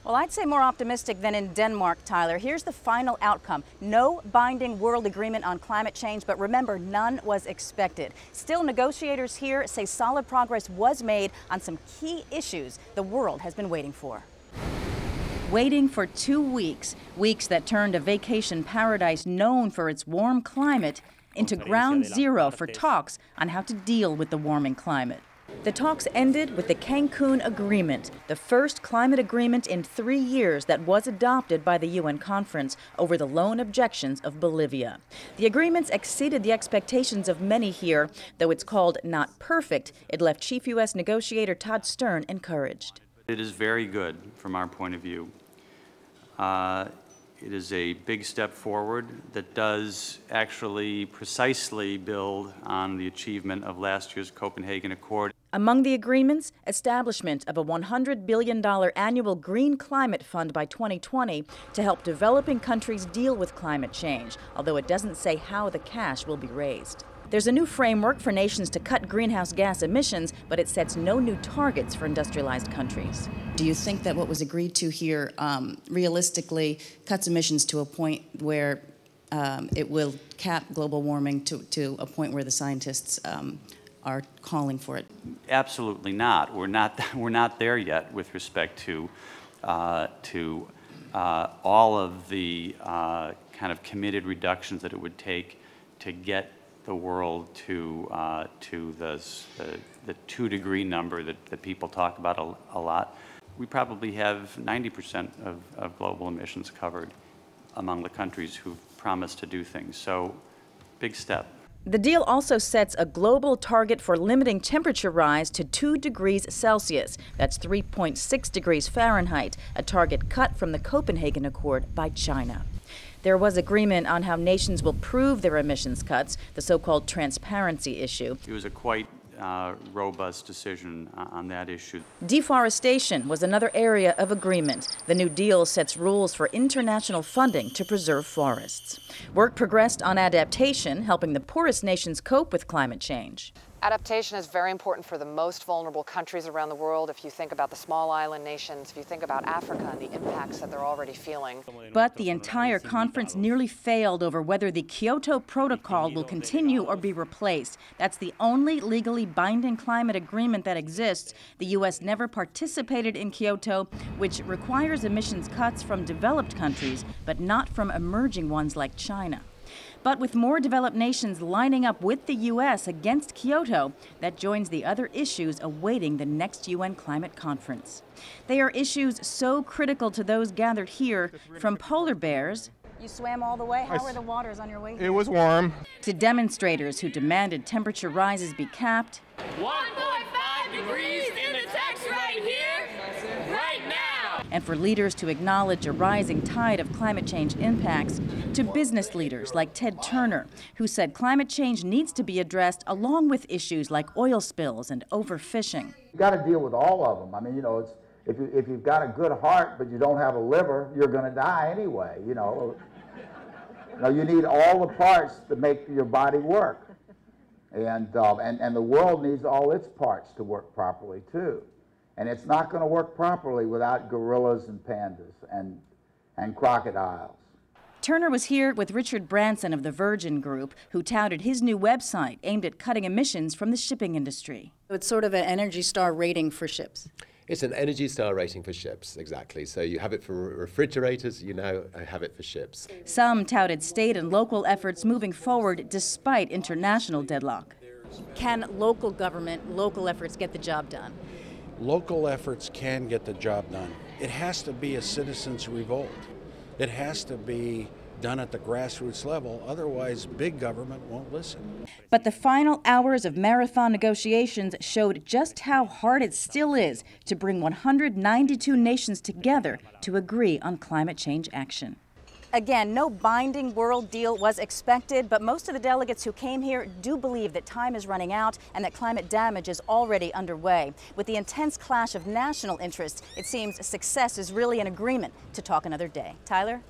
Well, I'd say more optimistic than in Denmark, Tyler. Here's the final outcome. No binding world agreement on climate change, but remember, none was expected. Still, negotiators here say solid progress was made on some key issues the world has been waiting for. Waiting for 2 weeks, weeks that turned a vacation paradise known for its warm climate into ground zero for talks on how to deal with the warming climate. The talks ended with the Cancun Agreement, the first climate agreement in 3 years that was adopted by the UN conference over the lone objections of Bolivia. The agreements exceeded the expectations of many here. Though it's called not perfect, it left Chief U.S. negotiator Todd Stern encouraged. It is very good from our point of view. It is a big step forward that does actually precisely build on the achievement of last year's Copenhagen Accord. Among the agreements, establishment of a $100 billion annual green climate fund by 2020 to help developing countries deal with climate change, although it doesn't say how the cash will be raised. There's a new framework for nations to cut greenhouse gas emissions, but it sets no new targets for industrialized countries. Do you think that what was agreed to here realistically cuts emissions to a point where it will cap global warming to a point where the scientists are calling for it? Absolutely not. We're not there yet with respect to all of the kind of committed reductions that it would take to get the world to the 2-degree number that people talk about a lot. We probably have 90% of global emissions covered among the countries who've promised to do things. So, big step. The deal also sets a global target for limiting temperature rise to 2 degrees Celsius. That's 3.6 degrees Fahrenheit, a target cut from the Copenhagen Accord by China. There was agreement on how nations will prove their emissions cuts, the so-called transparency issue. It was a quite robust decision on that issue. Deforestation was another area of agreement. The New Deal sets rules for international funding to preserve forests. Work progressed on adaptation, helping the poorest nations cope with climate change. Adaptation is very important for the most vulnerable countries around the world. If you think about the small island nations, if you think about Africa and the impacts that they're already feeling. But the entire conference nearly failed over whether the Kyoto Protocol will continue or be replaced. That's the only legally binding climate agreement that exists. The U.S. never participated in Kyoto, which requires emissions cuts from developed countries, but not from emerging ones like China. But with more developed nations lining up with the U.S. against Kyoto, that joins the other issues awaiting the next UN climate conference. They are issues so critical to those gathered here, from polar bears. You swam all the way? How were the waters on your way here? It was warm. To demonstrators who demanded temperature rises be capped. 1.5 degrees in the text right here, right now. And for leaders to acknowledge a rising tide of climate change impacts, to business leaders like Ted Turner, who said climate change needs to be addressed along with issues like oil spills and overfishing. You've got to deal with all of them. I mean, you know, if you've got a good heart but you don't have a liver, you're going to die anyway, you know. You need all the parts to make your body work. And the world needs all its parts to work properly, too. And it's not going to work properly without gorillas and pandas and crocodiles. Turner was here with Richard Branson of the Virgin Group, who touted his new website aimed at cutting emissions from the shipping industry. It's sort of an Energy Star rating for ships. It's an Energy Star rating for ships, exactly. So you have it for refrigerators, you now have it for ships. Some touted state and local efforts moving forward despite international deadlock. Can local government, local efforts get the job done? Local efforts can get the job done. It has to be a citizens' revolt. It has to be done at the grassroots level, otherwise big government won't listen. But the final hours of marathon negotiations showed just how hard it still is to bring 192 nations together to agree on climate change action. Again, no binding world deal was expected, but most of the delegates who came here do believe that time is running out and that climate damage is already underway. With the intense clash of national interests, it seems success is really an agreement to talk another day. Tyler?